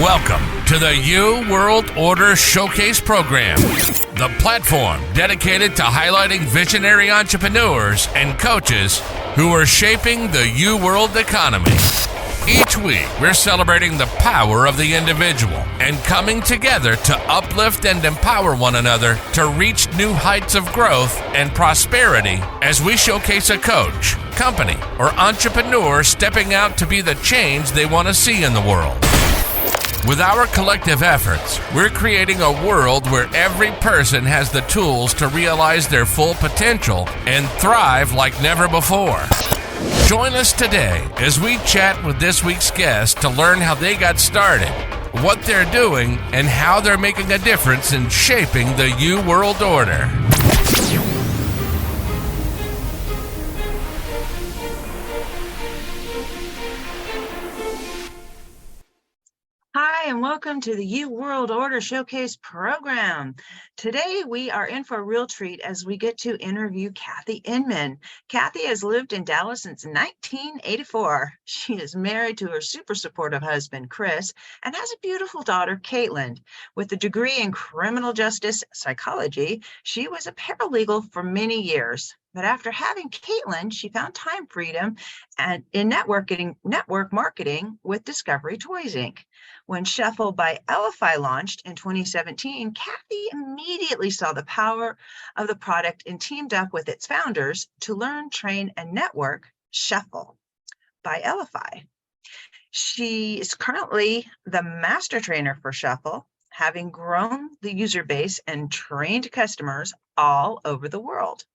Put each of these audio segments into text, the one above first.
Welcome to the U World Order Showcase Program, the platform dedicated to highlighting visionary entrepreneurs and coaches who are shaping the U World economy. Each week, we're celebrating the power of the individual and coming together to uplift and empower one another to reach new heights of growth and prosperity as we showcase a coach, company, or entrepreneur stepping out to be the change they want to see in the world. With our collective efforts, we're creating a world where every person has the tools to realize their full potential and thrive like never before. Join us today as we chat with this week's guest to learn how they got started, what they're doing, and how they're making a difference in shaping the U World Order. Hi, and welcome to the U World Order Showcase program. Today, we are in for a real treat as we get to interview Cathy Inman. Cathy has lived in Dallas since 1984. She is married to her super supportive husband, Chris, and has a beautiful daughter, Kaitlyn. With a degree in criminal justice psychology, she was a paralegal for many years. But after having Kaitlyn, she found time freedom and in network marketing with Discovery Toys, Inc. When Shuffle by Elify launched in 2017, Cathy immediately saw the power of the product and teamed up with its founders to learn, train, and network Shuffle by Elify. She is currently the master trainer for Shuffle, having grown the user base and trained customers all over the world.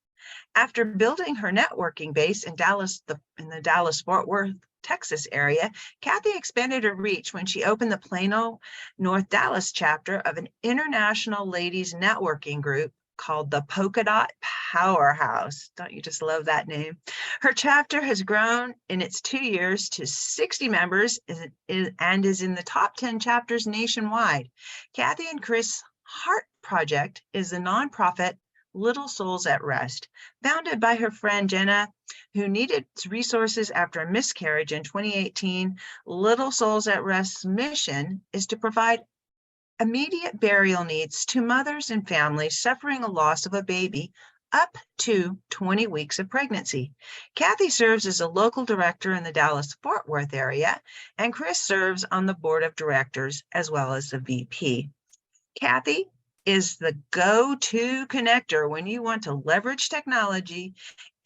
After building her networking base in the Dallas-Fort Worth, Texas area, Cathy expanded her reach when she opened the Plano, North Dallas chapter of an international ladies networking group called the Polkadot Powerhouse. Don't you just love that name? Her chapter has grown in its 2 years to 60 members and is in the top 10 chapters nationwide. Cathy and Chris Heart Project is a nonprofit Little Souls at Rest, founded by her friend Jena, who needed resources after a miscarriage in 2018. Little Souls at Rest's mission is to provide immediate burial needs to mothers and families suffering a loss of a baby up to 20 weeks of pregnancy. Cathy serves as a local director in the Dallas-Fort Worth area, and Chris serves on the board of directors as well as the VP. Cathy is the go-to connector when you want to leverage technology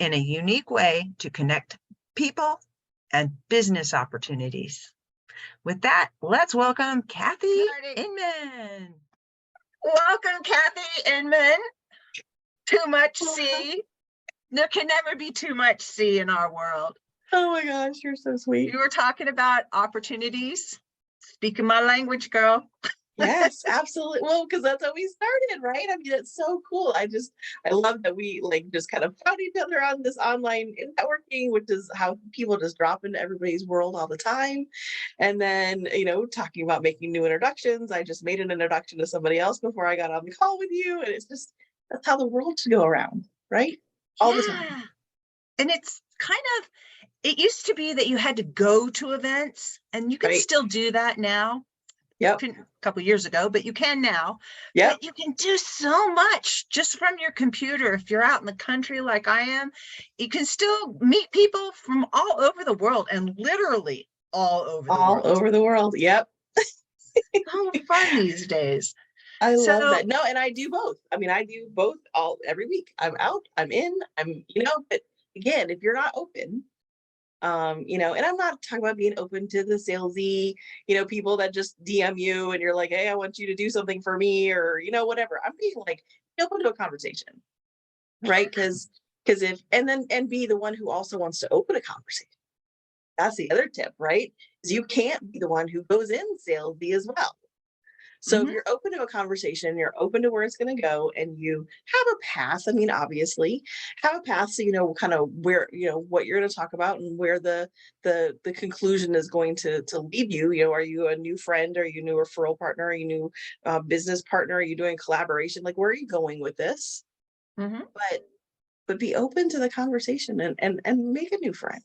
in a unique way to connect people and business opportunities. With that, let's welcome Cathy Inman. Welcome, Cathy Inman. Too much C. There can never be too much C in our world. Oh my gosh, you're so sweet. You were talking about opportunities. Speaking my language, girl. Yes, absolutely. Well, because that's how we started, right? I mean, it's so cool. I love that we just kind of found each other on this online networking, which is how people just drop into everybody's world all the time. And then, talking about making new introductions, I just made an introduction to somebody else before I got on the call with you. And it's just, that's how the world should go around, right? All the time. And it's it used to be that you had to go to events, and you can still do that now. Yep. A couple of years ago, but you can now. Yep. But you can do so much just from your computer. If you're out in the country like I am, you can still meet people from all over the world, and literally all over the world. Yep. So fun these days. I love that. No, and I do both. I mean, I do both every week. I'm out, I'm in, but again, if you're not open, and I'm not talking about being open to the salesy, people that just DM you and you're like, hey, I want you to do something for me, or, whatever. I'm being open to a conversation, right? Because and be the one who also wants to open a conversation. That's the other tip, right? Is you can't be the one who goes in salesy as well. So if you're open to a conversation, you're open to where it's going to go, and you have a path. I mean, obviously, have a path so you know kind of where what you're going to talk about and where the conclusion is going to lead you. Are you a new friend? Are you a new referral partner? Are you new business partner? Are you doing collaboration? Where are you going with this? But be open to the conversation and make a new friend.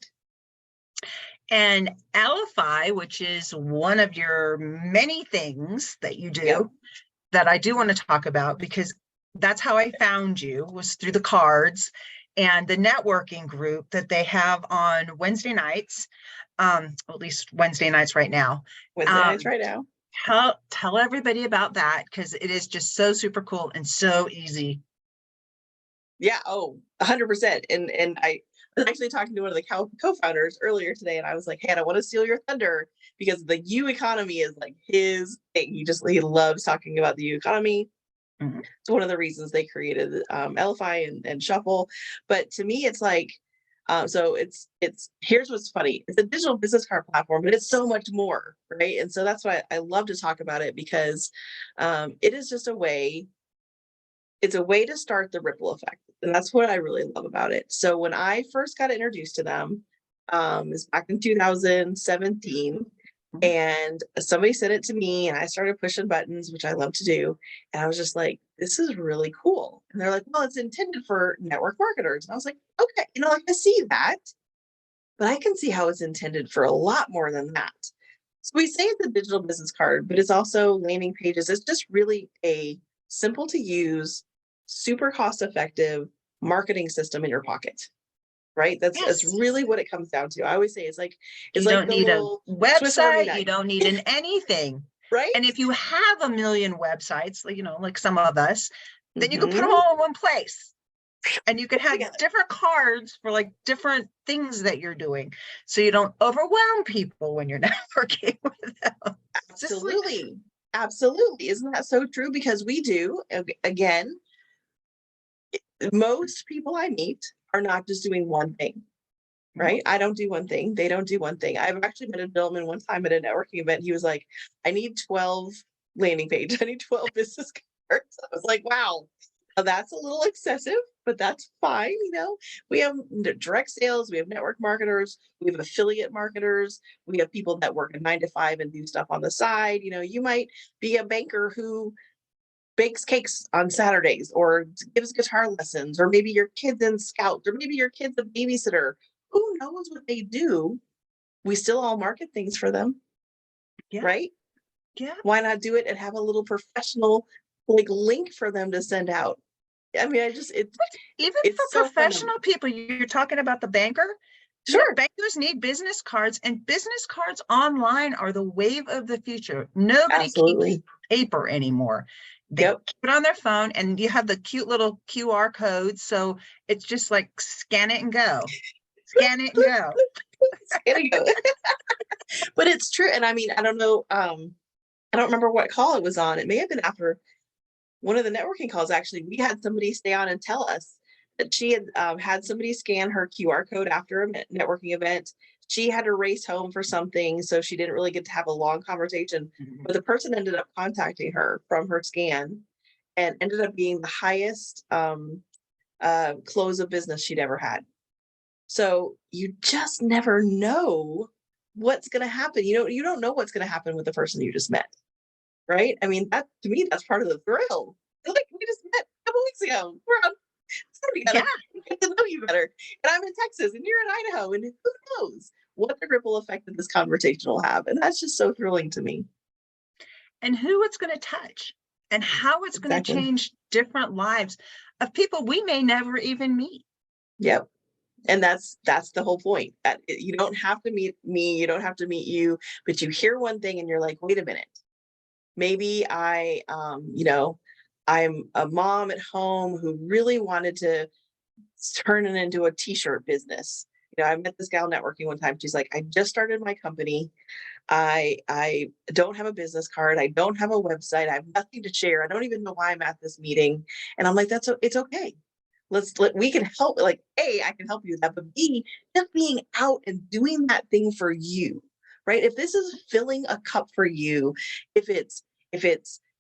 And Elify, which is one of your many things that you do, Yep. that I do want to talk about, because that's how I found you, was through the cards and the networking group that they have on Wednesday nights, at least Wednesday nights right now. Wednesday nights right now. Tell everybody about that, because it is just so super cool and so easy. Yeah. Oh, 100%. And I was actually talking to one of the co-founders earlier today, and I was like, hey, I don't want to steal your thunder, because the U economy is like his thing. He loves talking about the U economy. Mhm. It's one of the reasons they created Elify and Shuffle. But to me, it's like, so it's here's what's funny. It's a digital business card platform, but it's so much more, right? And so that's why I love to talk about it, because it is just a way. It's a way to start the ripple effect, and that's what I really love about it. So when I first got introduced to them, is back in 2017, Mhm. and somebody sent it to me, and I started pushing buttons, which I love to do. And I was just like, this is really cool. And they're like, well, it's intended for network marketers. And I was like, okay, like I see that, but I can see how it's intended for a lot more than that. So we say it's a digital business card, but it's also landing pages. It's just really a simple to use, super cost effective marketing system in your pocket. Right? That's Yes. really what it comes down to. I always say it's like You the don't need a little Swiss Army website, you knife, don't need an anything. right? And if you have a million websites, like some of us, then you can put them Mhm. all in one place. And you could have Together. different cards for like different things that you're doing, so you don't overwhelm people when you're networking with them. Absolutely. Absolutely. Isn't that so true? Because we do, again, most people I meet are not just doing one thing, right? I don't do one thing. They don't do one thing. I've actually met a gentleman one time at a networking event. He was like, I need 12 landing page. I need 12 business cards. I was like, wow, now that's a little excessive, but that's fine. We have direct sales, we have network marketers, we have affiliate marketers, we have people that work a 9 to 5 and do stuff on the side. You might be a banker who bakes cakes on Saturdays or gives guitar lessons, or maybe your kid's in scouts, or maybe your kid's a babysitter. Who knows what they do? We still all market things for them, Yeah, right? yeah. Why not do it and have a little professional link for them to send out? I mean, Even for it's so fun to, professional people, you're talking about the banker. sure, Bankers need business cards, and business cards online are the wave of the future. Nobody keeps absolutely. paper anymore. They Yep. keep it on their phone, and you have the cute little QR codes. So it's just like scan it and go. Scan it and go. But it's true. And I mean, I don't know, I don't remember what call it was on. It may have been after one of the networking calls. Actually, we had somebody stay on and tell us that she had had somebody scan her QR code after a networking event. She had to race home for something, so she didn't really get to have a long conversation. But the person ended up contacting her from her scan, and ended up being the highest close of business she'd ever had. So you just never know what's going to happen. You don't know what's going to happen with the person you just met, right? I mean, that to me, that's part of the thrill. Like, we just met a couple weeks ago. We're on together. Yeah. Get to know you better. And I'm in Texas, and you're in Idaho, and who knows what the ripple effect of this conversation will have? And that's just so thrilling to me. And who it's going to touch, and how it's going to Exactly. change different lives of people we may never even meet. Yep. And that's the whole point. That you don't have to meet me, you don't have to meet you, but you hear one thing and you're like, wait a minute. Maybe I'm a mom at home who really wanted to turn it into a t-shirt business. I met this gal networking one time. She's like, I just started my company. I don't have a business card. I don't have a website. I have nothing to share. I don't even know why I'm at this meeting. And I'm like, it's okay. We can help. Like, A, I can help you with that, but B, just being out and doing that thing for you, right? If this is filling a cup for you, if it's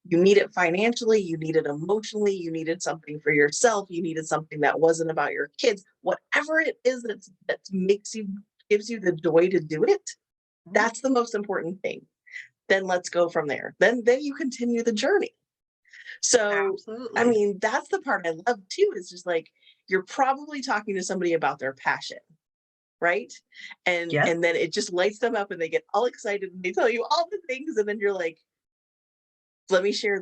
you need it financially, you need it emotionally, you needed something for yourself, you needed something that wasn't about your kids, whatever it is that gives you the joy to do it, that's the most important thing. Then let's go from there. Then you continue the journey. So, Absolutely. I mean, that's the part I love too, is just like, you're probably talking to somebody about their passion, right? And Yes. then it just lights them up and they get all excited and they tell you all the things, and then you're like, let me share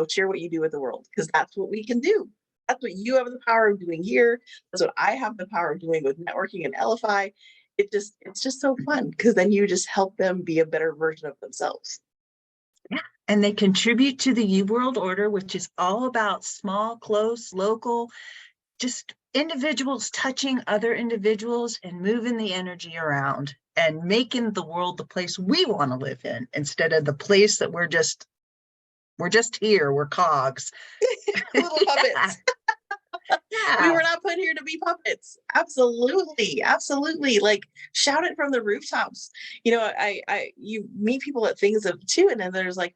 share what you do with the world, because that's what we can do. That's what you have the power of doing here. That's what I have the power of doing with networking and Elify. It's just so fun, because then you just help them be a better version of themselves. Yeah. And they contribute to the U World Order, which is all about small, close, local, just individuals touching other individuals and moving the energy around and making the world the place we want to live in, instead of the place that we're just here, we're cogs. Little puppets. Yeah. We were not put here to be puppets. Absolutely. Absolutely. Like, shout it from the rooftops. You meet people at things too, and then there's like,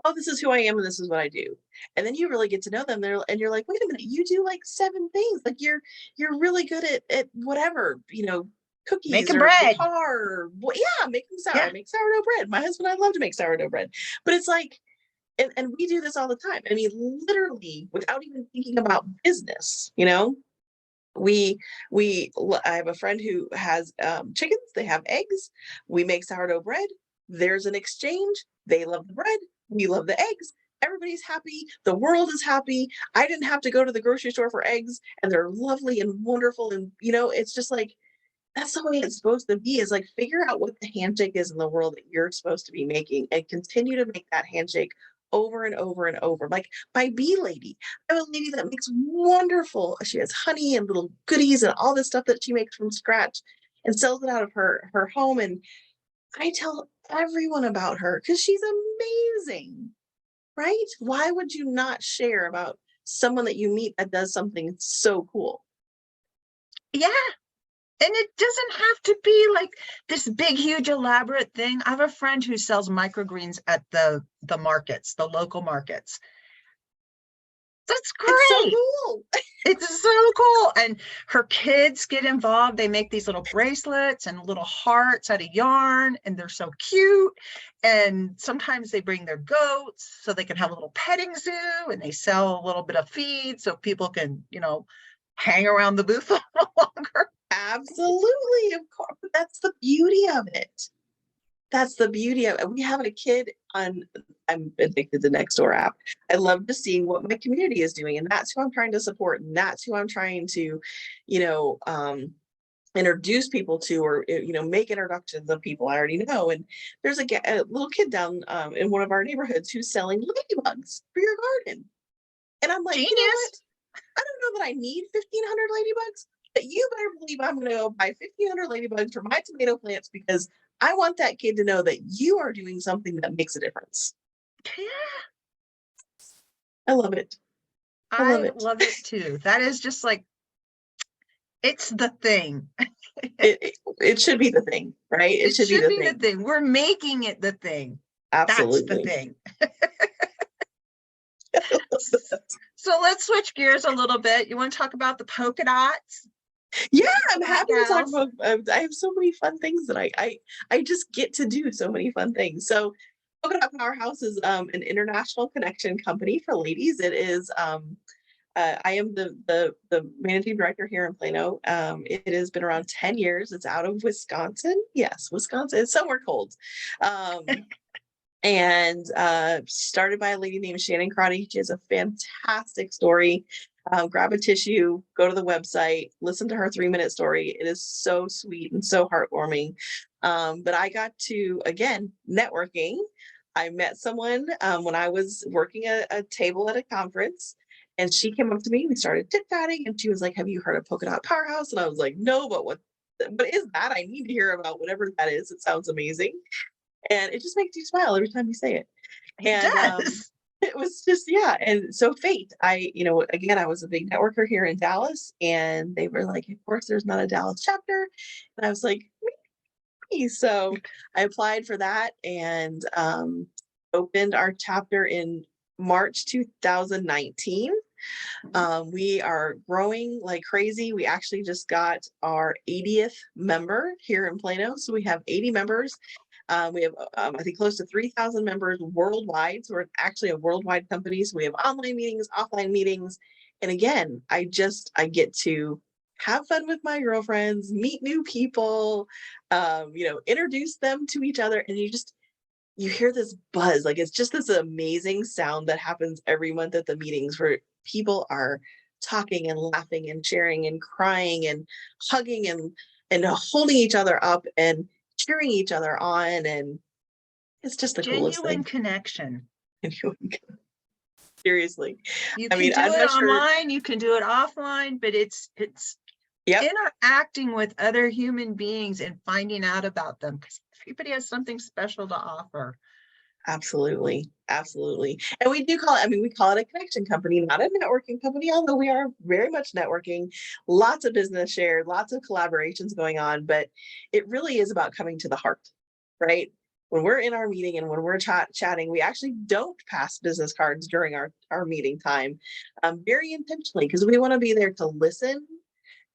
oh, this is who I am and this is what I do. And then you really get to know them there, and you're like, wait a minute, you do like 7 things. Like, you're really good at whatever, cookies Making or bread. guitar, or making sourdough. Yeah. I make sourdough bread. My husband and I love to make sourdough bread. But it's like, and we do this all the time. I mean, literally, without even thinking about business, we I have a friend who has chickens. They have eggs. We make sourdough bread. There's an exchange. They love the bread. We love the eggs. Everybody's happy. The world is happy. I didn't have to go to the grocery store for eggs, and they're lovely and wonderful. And it's just like, that's the way it's supposed to be, is like, figure out what the handshake is in the world that you're supposed to be making, and continue to make that handshake over and over and over. Like my bee lady. I have a lady that makes wonderful, she has honey and little goodies and all this stuff that she makes from scratch and sells it out of her home. And I tell everyone about her because she's amazing, right? Why would you not share about someone that you meet that does something so cool? Yeah. And it doesn't have to be like this big, huge, elaborate thing. I have a friend who sells microgreens at the markets, the local markets. That's great. It's so cool. It's so cool. And her kids get involved. They make these little bracelets and little hearts out of yarn, and they're so cute. And sometimes they bring their goats so they can have a little petting zoo, and they sell a little bit of feed so people can, hang around the booth a little longer. Absolutely, of course. But that's the beauty of it. That's the beauty of it. We have a kid I'm addicted to Nextdoor app. I love to see what my community is doing, and that's who I'm trying to support, and that's who I'm trying to, introduce people to, or make introductions of people I already know. And there's a little kid down in one of our neighborhoods who's selling ladybugs for your garden, and I'm like, Genius. you know what? I don't know that I need 1,500 ladybugs, but you better believe I'm going to go buy 1,500 ladybugs for my tomato plants, because I want that kid to know that you are doing something that makes a difference. Yeah. I love it. I love it too. That is just like, it's the thing. It should be the thing, right? It should be the thing. We're making it the thing. Absolutely. That's the thing. So let's switch gears a little bit. You want to talk about the polka dots? Yeah, I'm happy to talk about. I have so many fun things that I just get to do so many fun things. So, Polkadot Powerhouse is an international connection company for ladies. It is. I am the managing director here in Plano. It has been around 10 years. It's out of Wisconsin. Yes, Wisconsin. It's somewhere cold. And started by a lady named Shannon Crotty. She has a fantastic story. Grab a tissue, go to the website, listen to her 3-minute story. It is so sweet and so heartwarming. But I got to, again, networking. I met someone when I was working a table at a conference, and she came up to me. We started chit-chatting, and she was like, have you heard of Polkadot Powerhouse? And I was like, no, but what is that? I need to hear about whatever that is. It sounds amazing. And it just makes you smile every time you say it. And it was just, yeah. And so fate, again, I was a big networker here in Dallas, and they were like, of course, there's not a Dallas chapter. And I was like, me. So I applied for that and opened our chapter in March 2019. We are growing like crazy. We actually just got our 80th member here in Plano. So we have 80 members. We have, I think, close to 3,000 members worldwide. So we're actually a worldwide company. So we have online meetings, offline meetings. And again, I get to have fun with my girlfriends, meet new people, introduce them to each other. And you hear this buzz, like it's just this amazing sound that happens every month at the meetings where people are talking and laughing and sharing and crying and hugging and holding each other up and cheering each other on. And it's just the coolest Genuine thing. connection. Seriously. You I can mean, do I'm it not sure. online, you can do it offline, but it's Yep. interacting with other human beings and finding out about them, because everybody has something special to offer. Absolutely. Absolutely. And we call it a connection company, not a networking company, although we are very much networking, lots of business shared, lots of collaborations going on, but it really is about coming to the heart, right? When we're in our meeting and when we're chatting, we actually don't pass business cards during our meeting time, very intentionally, because we want to be there to listen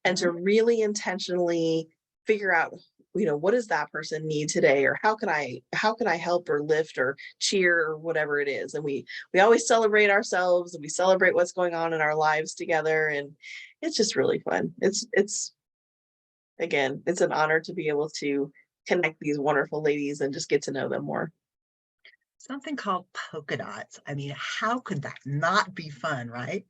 and to really intentionally figure out, what does that person need today, or how can I help or lift or cheer or whatever it is. And we always celebrate ourselves, and we celebrate what's going on in our lives together, and it's just really fun. It's again, it's an honor to be able to connect these wonderful ladies and just get to know them more. Something called polka dots. I mean, how could that not be fun, right?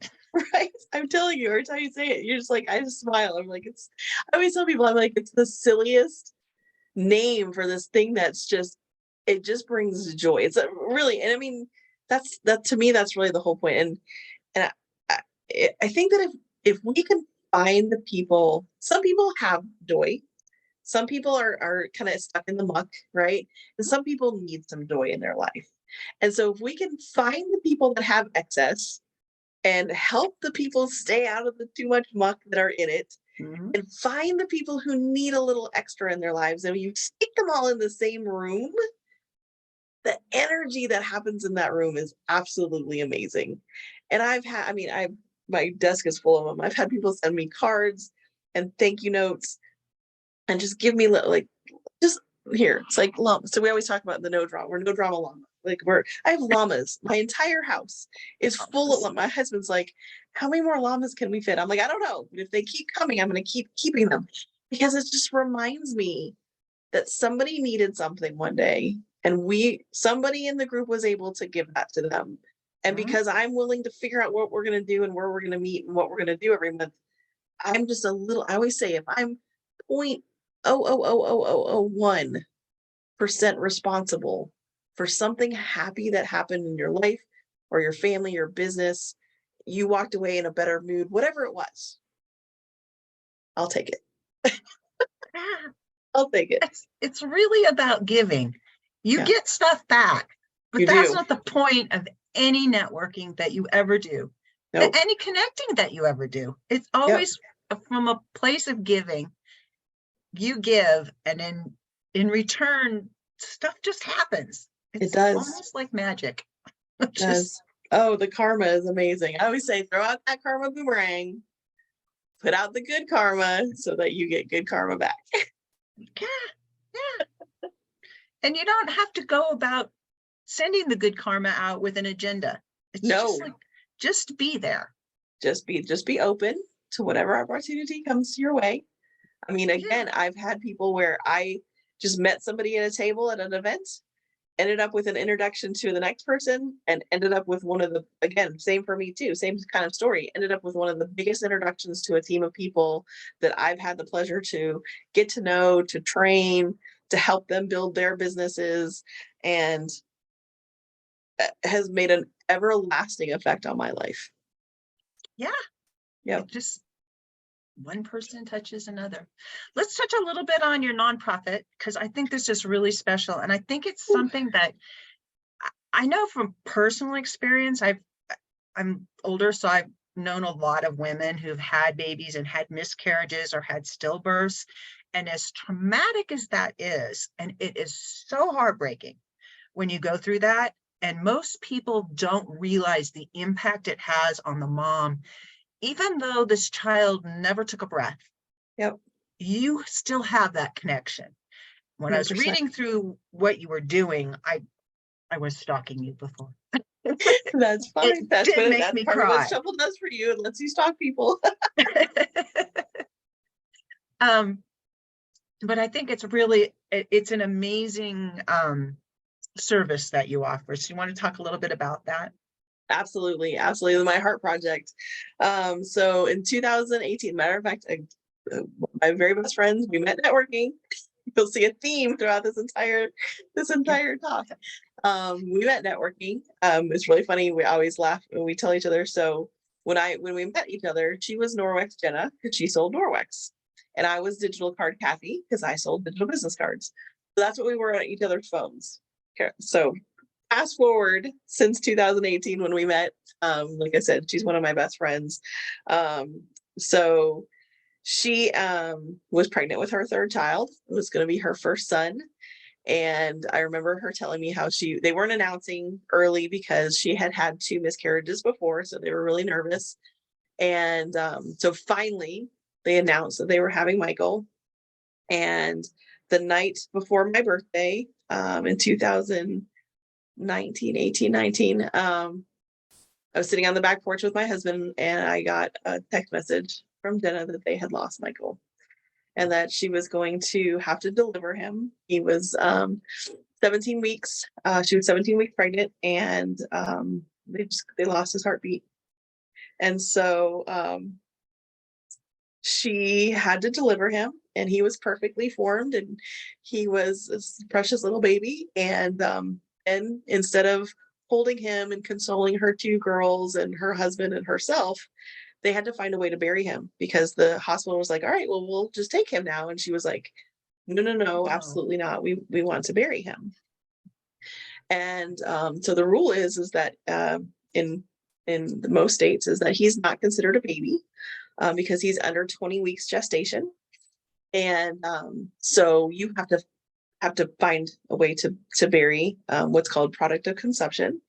Right. I'm telling you, every time you say it, you're just like, I just smile. I'm like, I always tell people, I'm like, it's the silliest name for this thing it just brings joy. It's really, and I mean, that to me, that's really the whole point. And I think that if we can find the people, some people have joy, some people are kind of stuck in the muck, right? And some people need some joy in their life. And so if we can find the people that have excess and help the people stay out of the too much muck that are in it, and find the people who need a little extra in their lives, and you stick them all in the same room, the energy that happens in that room is absolutely amazing. And my desk is full of them. I've had people send me cards and thank you notes and just give me just here. It's like llama. So we always talk about the no drama. We're no drama llama. I have llamas. My entire house is full of llamas. My husband's like, how many more llamas can we fit? I'm like, I don't know. But if they keep coming, I'm going to keep keeping them, because it just reminds me that somebody needed something one day, and somebody in the group was able to give that to them. And because I'm willing to figure out what we're going to do and where we're going to meet and what we're going to do every month, I'm just I always say, if I'm 0.00001% responsible for something happy that happened in your life or your family, your business, you walked away in a better mood, whatever it was, I'll take it. I'll take it. It's really about giving. You get stuff back, but that's not the point of any networking that you ever do. Nope. Any connecting that you ever do. It's always from a place of giving. You give, and then in return, stuff just happens. It does. Almost like magic. It does. Oh, the karma is amazing. I always say, throw out that karma boomerang, put out the good karma so that you get good karma back. Yeah. And you don't have to go about sending the good karma out with an agenda. It's just be there. Just be open to whatever opportunity comes your way. I mean, again, I've had people where I just met somebody at a table at an event, ended up with an introduction to the next person, and ended up with one of the, again, same for me too, same kind of story, ended up with one of the biggest introductions to a team of people that I've had the pleasure to get to know, to train, to help them build their businesses, and has made an everlasting effect on my life. Yeah. Just one person touches another. Let's touch a little bit on your nonprofit, because I think this is really special. And I think it's something that I know from personal experience. I'm older, so I've known a lot of women who've had babies and had miscarriages or had stillbirths. And as traumatic as that is, and it is so heartbreaking when you go through that, and most people don't realize the impact it has on the mom. Even though this child never took a breath, you still have that connection. When 100%. I was reading through what you were doing, I was stalking you before. That's fine. That's part of what Shuffle does for you. It lets you stalk people. But I think it's really, it's an amazing service that you offer. So you want to talk a little bit about that? Absolutely. Absolutely. My heart project. So in 2018, matter of fact, my very best friends, we met networking. You'll see a theme throughout this entire talk. We met networking. It's really funny. We always laugh when we tell each other. So when we met each other, she was Norwex Jena because she sold Norwex, and I was digital card Cathy because I sold digital business cards. So that's what we were on each other's phones. Okay, so fast forward since 2018 when we met. Like I said, she's one of my best friends. So she was pregnant with her third child. It was going to be her first son. And I remember her telling me how they weren't announcing early because she had had 2 miscarriages before. So they were really nervous. And so finally they announced that they were having Michael. And the night before my birthday, in 2019, I was sitting on the back porch with my husband, and I got a text message from Jena that they had lost Michael and that she was going to have to deliver him. He was 17 weeks. She was 17 weeks pregnant, and they lost his heartbeat. And so she had to deliver him, and he was perfectly formed, and he was a precious little baby. And instead of holding him and consoling her 2 girls and her husband and herself, they had to find a way to bury him because the hospital was like, all right, well, we'll just take him now. And she was like, no, absolutely not. We want to bury him. And so the rule is that in most states is that he's not considered a baby because he's under 20 weeks gestation. And so you have to find a way to bury what's called product of conception.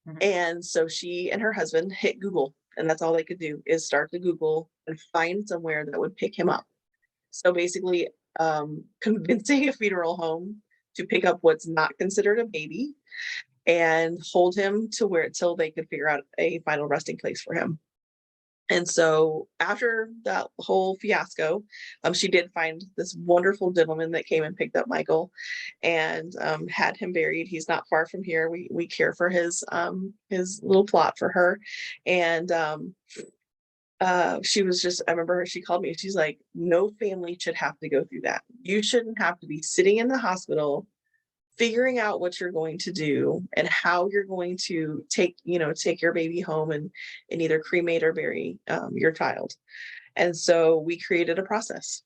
Mm-hmm. And so she and her husband hit Google, and that's all they could do is start to Google and find somewhere that would pick him up. So basically convincing a funeral home to pick up what's not considered a baby and hold him till they could figure out a final resting place for him. And so after that whole fiasco, she did find this wonderful gentleman that came and picked up Michael and had him buried. He's not far from here. We care for his little plot for her. And she was just, I remember she called me. She's like, no family should have to go through that. You shouldn't have to be sitting in the hospital figuring out what you're going to do and how you're going to take your baby home and either cremate or bury your child. And so we created a process.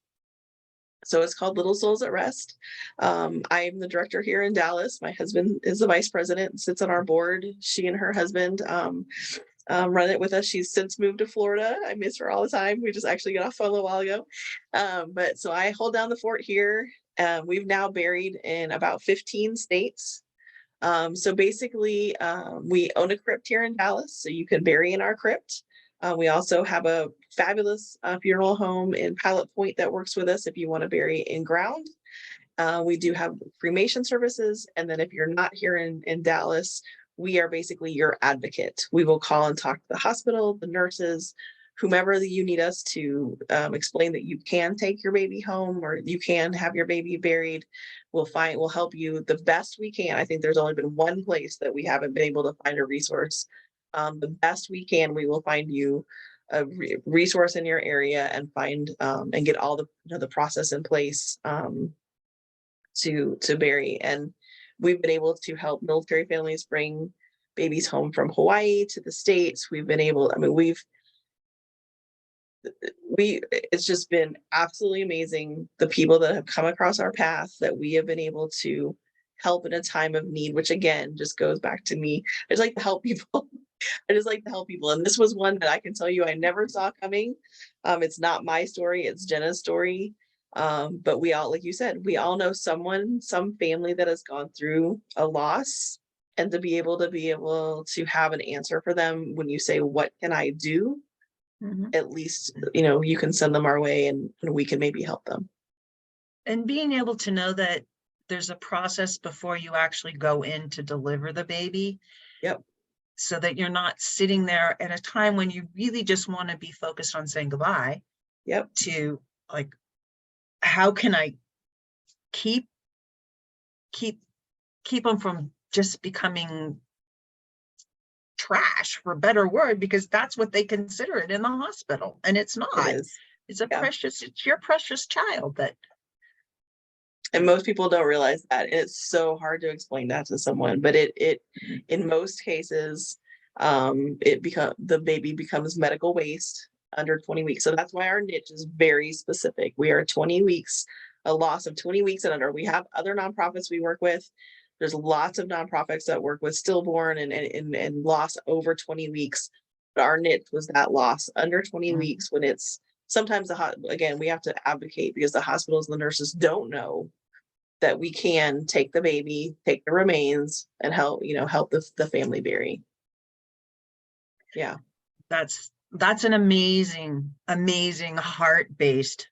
So it's called Little Souls at Rest. I'm the director here in Dallas. My husband is the vice president and sits on our board. She and her husband run it with us. She's since moved to Florida. I miss her all the time. We just actually got off phone a while ago. But so I hold down the fort here. We've now buried in about 15 states. So basically, we own a crypt here in Dallas, so you can bury in our crypt. We also have a fabulous funeral home in Pilot Point that works with us if you want to bury in ground. We do have cremation services. And then if you're not here in Dallas, we are basically your advocate. We will call and talk to the hospital, the nurses, whomever you need us to explain that you can take your baby home or you can have your baby buried. We'll help you the best we can. I think there's only been one place that we haven't been able to find a resource. The best we can, we will find you a resource in your area and find and get all the process in place to bury. And we've been able to help military families bring babies home from Hawaii to the States. We've been able, it's just been absolutely amazing. The people that have come across our path that we have been able to help in a time of need, which again, just goes back to me. I just like to help people. And this was one that I can tell you I never saw coming. It's not my story, it's Jena's story. But we all, like you said, we all know some family that has gone through a loss, and to be able to have an answer for them when you say, what can I do? Mm-hmm. At least, you can send them our way and we can maybe help them. And being able to know that there's a process before you actually go in to deliver the baby. Yep. So that you're not sitting there at a time when you really just want to be focused on saying goodbye. Yep. To like how can I keep them from just becoming trash, for a better word, because that's what they consider it in the hospital, and it's not. It is. It's a Yeah. it's your precious child that. And most people don't realize that. It's so hard to explain that to someone, but it in most cases, the baby becomes medical waste under 20 weeks. So that's why our niche is very specific. We are 20 weeks, a loss of 20 weeks and under. We have other nonprofits we work with. There's lots of nonprofits that work with stillborn and loss over 20 weeks. But our niche was that loss under 20 weeks, when it's sometimes again, we have to advocate because the hospitals and the nurses don't know that we can take the baby, take the remains, and help the family bury. Yeah. That's an amazing heart-based,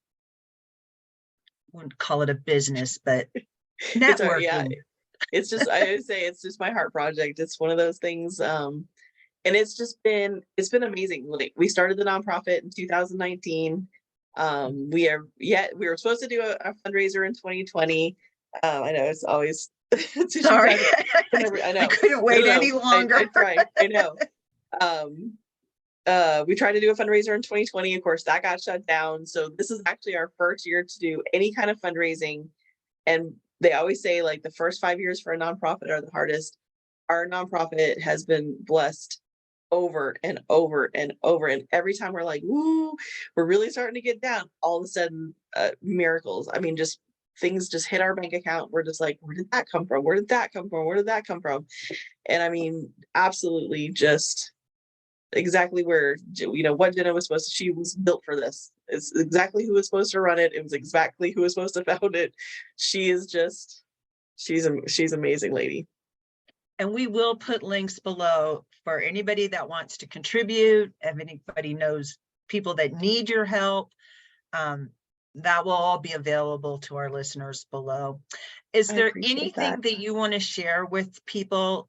wouldn't call it a business, but networking. It's just, I would say it's just my heart project. It's one of those things. And it's been amazing. Like, we started the nonprofit in 2019. We were supposed to do a fundraiser in 2020. I know it's always Sorry. I know. I couldn't wait any longer. I tried. I know. We tried to do a fundraiser in 2020. Of course, that got shut down. So this is actually our first year to do any kind of fundraising. And they always say, like, the first 5 years for a nonprofit are the hardest. Our nonprofit has been blessed over and over and over. And every time we're like, woo, we're really starting to get down, all of a sudden, miracles. I mean, just things just hit our bank account. We're just like, where did that come from? Where did that come from? Where did that come from? And I mean, absolutely just exactly where, what Jena was supposed to, she was built for this. It's exactly who was supposed to run it. It was exactly who was supposed to found it. She is just, she's amazing lady. And we will put links below for anybody that wants to contribute. If anybody knows people that need your help, that will all be available to our listeners below. Is there anything that you want to share with people,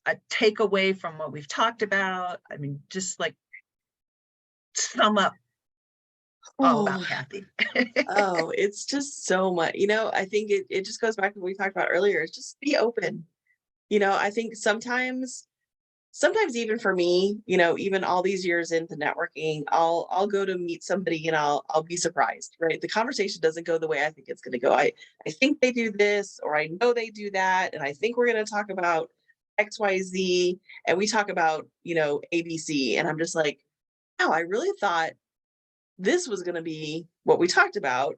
a takeaway from what we've talked about? I mean, just like sum up all about Cathy. Oh, it's just so much. I think it just goes back to what we talked about earlier. It's just be open. I think sometimes even for me, even all these years into networking, I'll go to meet somebody and I'll be surprised, right? The conversation doesn't go the way I think it's going to go. I think they do this, or I know they do that, and I think we're going to talk about XYZ, and we talk about, ABC, and I'm just like, wow, I really thought this was going to be what we talked about,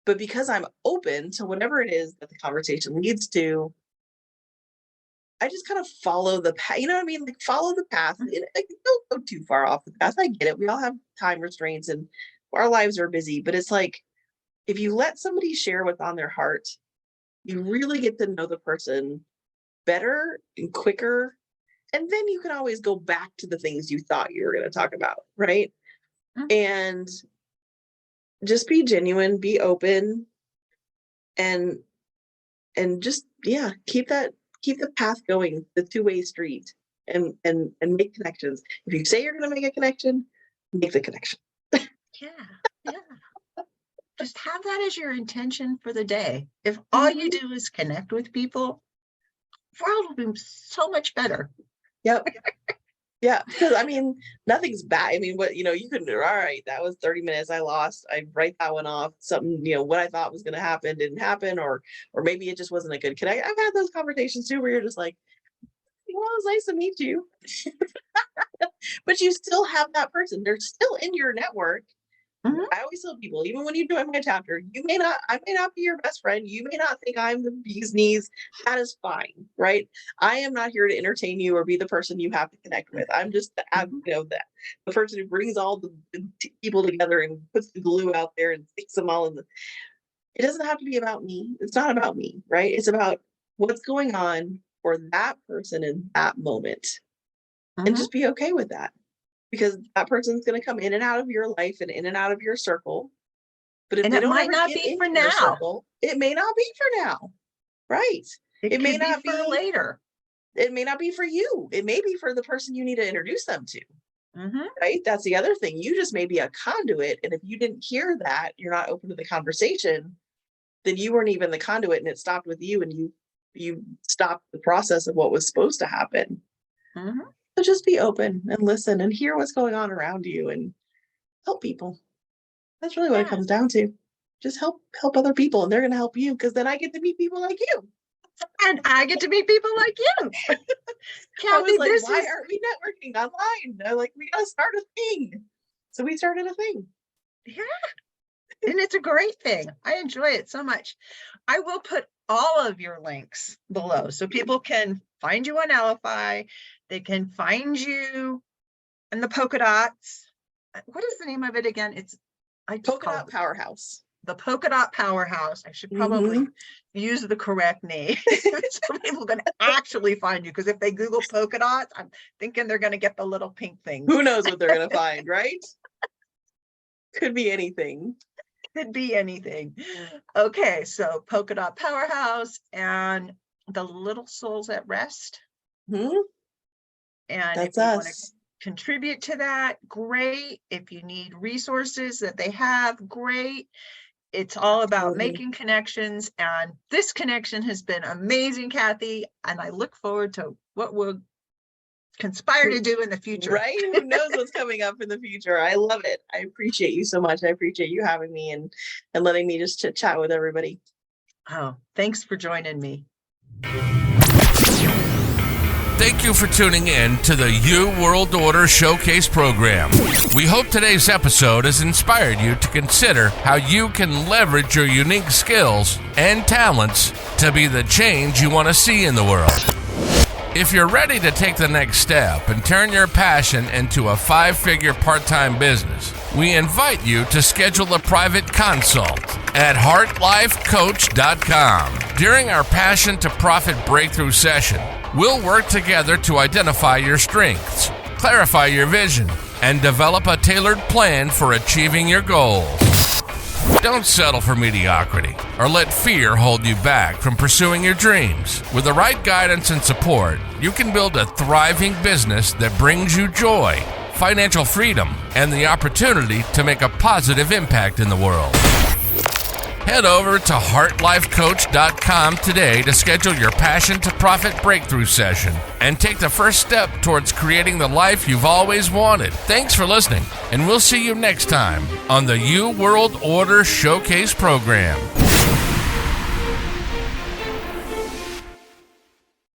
but because I'm open to whatever it is that the conversation leads to, I just kind of follow the path, you know what I mean? Like, follow the path. Don't go too far off the path. I get it. We all have time restraints and our lives are busy, but it's like, if you let somebody share what's on their heart, you really get to know the person better and quicker. And then you can always go back to the things you thought you were going to talk about, right? Mm-hmm. And just be genuine, be open, and just, keep the path going, the two-way street, and make connections. If you say you're going to make a connection, make the connection. Yeah. Just have that as your intention for the day. If all you do is connect with people, the world will be so much better. Yep. Yeah, because I mean, nothing's bad. I mean, you couldn't do, all right, that was 30 minutes I lost. I write that one off. Something, what I thought was going to happen didn't happen, or maybe it just wasn't a good connect. I've had those conversations too, where you're just like, well, it was nice to meet you. But you still have that person. They're still in your network. Mm-hmm. I always tell people, even when you join my chapter, I may not be your best friend. You may not think I'm the bee's knees. That is fine, right? I am not here to entertain you or be the person you have to connect with. I'm just the person who brings all the people together and puts the glue out there and sticks them all in it doesn't have to be about me. It's not about me, right? It's about what's going on for that person in that moment. Mm-hmm. And just be okay with that. Because that person's going to come in and out of your life and in and out of your circle. But if they don't ever get into your circle, it may not be for now. Right. It may not be for later. It may not be for you. It may be for the person you need to introduce them to. right? That's the other thing. You just may be a conduit. And if you didn't hear that, you're not open to the conversation, then you weren't even the conduit and it stopped with you and you stopped the process of what was supposed to happen. So just be open and listen and hear what's going on around you and help people. That's really what it comes down to. Just help other people and they're going to help you, because then I get to meet people like you. And I get to meet people like you. I was like, why aren't we networking online? They're like, we got to start a thing. So we started a thing. Yeah. And it's a great thing. I enjoy it so much. I will put all of your links below so people can find you on Elify. They can find you in the Polkadots. What is the name of it again? It's Polkadot Powerhouse. The Polkadot Powerhouse. I should probably use the correct name so people can actually find you. Because if they Google polka dots, I'm thinking they're going to get the little pink thing. Who knows what they're going to find, right? Could be anything. Could be anything. Okay, so Polkadot Powerhouse and the Little Souls at Rest. And if you want to contribute to that, great. If you need resources that they have, great. It's all about making connections, and this connection has been amazing, Cathy, and I look forward to what we'll conspire to do in the future. Right? Who knows what's coming up in the future? I love it. I appreciate you so much. I appreciate you having me and letting me just chit chat with everybody. Oh, thanks for joining me. Thank you for tuning in to the You World Order Showcase program. We hope today's episode has inspired you to consider how you can leverage your unique skills and talents to be the change you want to see in the world. If you're ready to take the next step and turn your passion into a 5-figure part-time business, we invite you to schedule a private consult at heartlifecoach.com. During our Passion to Profit Breakthrough session, we'll work together to identify your strengths, clarify your vision, and develop a tailored plan for achieving your goals. Don't settle for mediocrity or let fear hold you back from pursuing your dreams. With the right guidance and support, you can build a thriving business that brings you joy, financial freedom, and the opportunity to make a positive impact in the world. Head over to heartlifecoach.com today to schedule your Passion to Profit Breakthrough session and take the first step towards creating the life you've always wanted. Thanks for listening, and we'll see you next time on the You World Order Showcase program.